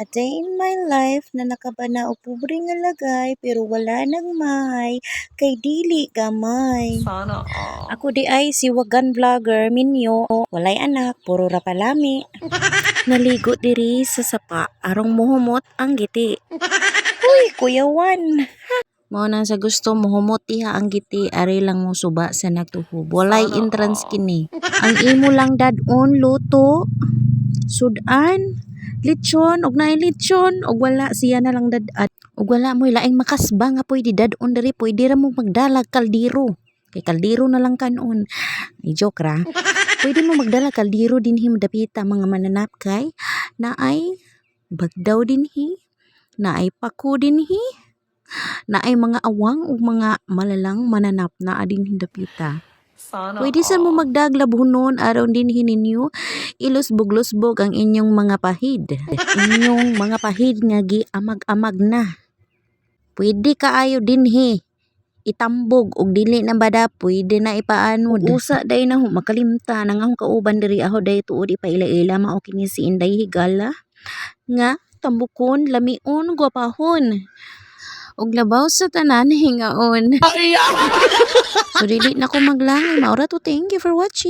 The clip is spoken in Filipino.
A day in my life na nakabana og pobre nga lagay pero wala nang mahay kay dili gamay. Sana all. Ako di ay si Wagan Vlogger Minyo, walay anak, puro rapalami. Naligo diri sa sapa arong muhumot ang giti. Uy, Kuya Juan. Mao na sa gusto muhumot diha ang giti ari lang mo suba sa nagtuhub. Walay Sana entrance all. kini. Ang imo lang dadon luto, sudan, lechon og naay lechon og wala siya na lang dad-at. Og wala mo laing makasba nga pwede dadon diri, pwede ra mo magdalag kaldero. Kay kaldero na lang kanon. Ay joke ra. Pwede mo magdala kaldero dinhi madapita mga mananap kay naay bagdaw dinhi, naay pako dinhi, naay mga awang ug mga malalang mananap na dinhi dapita. Sana Pwede sa mo all. magdaglabhunon aron din hininyo ilusbog-lusbog ang inyong mga pahid. Inyong mga pahid nga giamag-amag na. Pwede kaayo dinhi itambog og dili na bada pwede na ipaanod. Usa day na makalimta nang akong kauban diri aho day tuod ipaila-ila mao kini si Inday Higala nga tambukon, lamion, gwapahon. Og labaw sa tanan hingaon. So dili na ko maglangay. Maura to, thank you for watching.